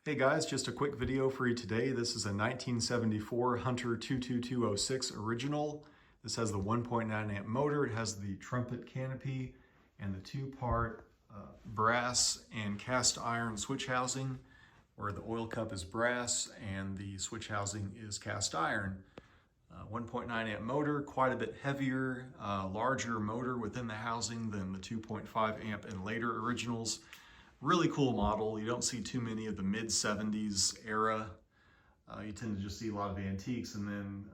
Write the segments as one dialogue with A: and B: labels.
A: Hey guys, just a quick video for you today. This is a 1974 Hunter 22206 original. This has the 1.9 amp motor. It has the trumpet canopy and the two-part brass and cast iron switch housing, where the oil cup is brass and the switch housing is cast iron. 1.9 amp motor, quite a bit heavier, larger motor within the housing than the 2.5 amp and later originals. Really cool model. You don't see too many of the mid-70s era. You tend to just see a lot of antiques and then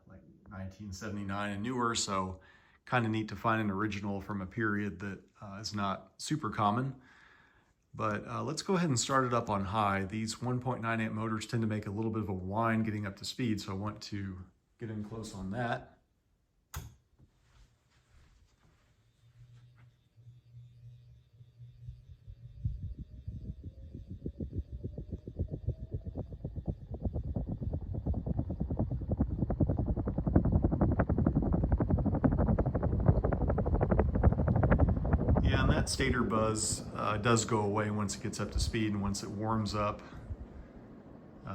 A: like 1979 and newer, so kind of neat to find an original from a period that is not super common. But let's go ahead and start it up on high. These 1.9 amp motors tend to make a little bit of a whine getting up to speed, so I want to get in close on that. Yeah, and that stator buzz does go away once it gets up to speed and once it warms up.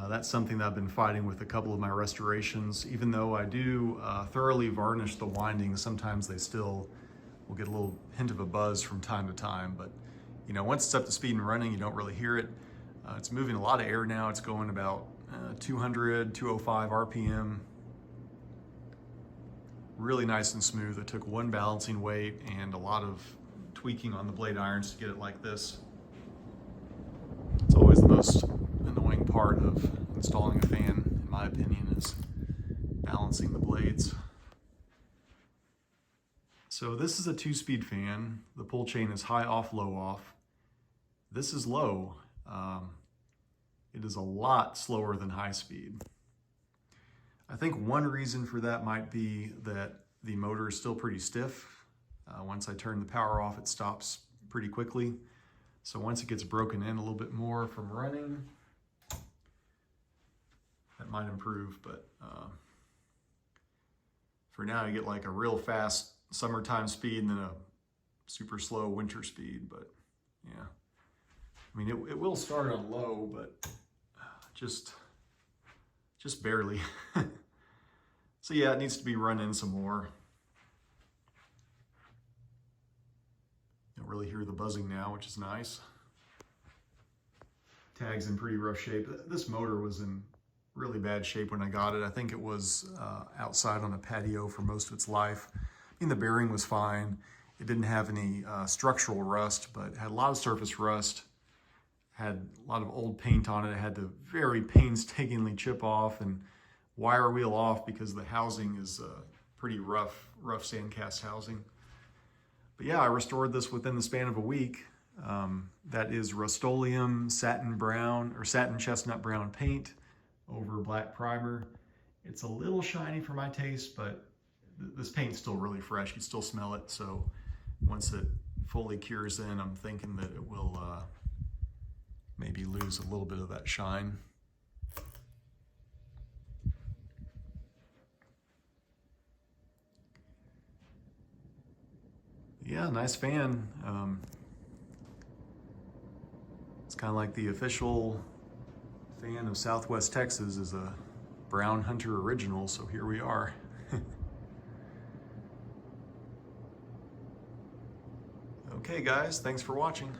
A: That's something that I've been fighting with a couple of my restorations. Even though I do thoroughly varnish the windings, sometimes they still will get a little hint of a buzz from time to time. But you know, once it's up to speed and running, you don't really hear it. It's moving a lot of air now. It's going about 200, 205 RPM. Really nice and smooth. It took one balancing weight and a lot of tweaking on the blade irons to get it like this. It's always the most annoying part of installing a fan, in my opinion, is balancing the blades. So this is a 2-speed fan. The pull chain is high off, low off. This is low. It is a lot slower than high speed. I think one reason for that might be that the motor is still pretty stiff. Once I turn the power off, it stops pretty quickly. So once it gets broken in a little bit more from running, that might improve. But for now, you get like a real fast summertime speed and then a super slow winter speed. But yeah, I mean, it will start on low, but just barely. So yeah, it needs to be run in some more. Don't really hear the buzzing now, which is nice. Tag's in pretty rough shape. This motor was in really bad shape when I got it. I think it was outside on a patio for most of its life. I mean, the bearing was fine. It didn't have any structural rust, but had a lot of surface rust. Had a lot of old paint on it. I had to very painstakingly chip off and wire wheel off because the housing is pretty rough sand cast housing. But yeah, I restored this within the span of a week. That is Rustoleum Satin Brown or Satin Chestnut Brown paint over black primer. It's a little shiny for my taste, but this paint's still really fresh. You still smell it. So once it fully cures in, I'm thinking that it will maybe lose a little bit of that shine. Yeah, nice fan. It's kind of like the official fan of Southwest Texas is a Brown Hunter original, so here we are. Okay guys, thanks for watching.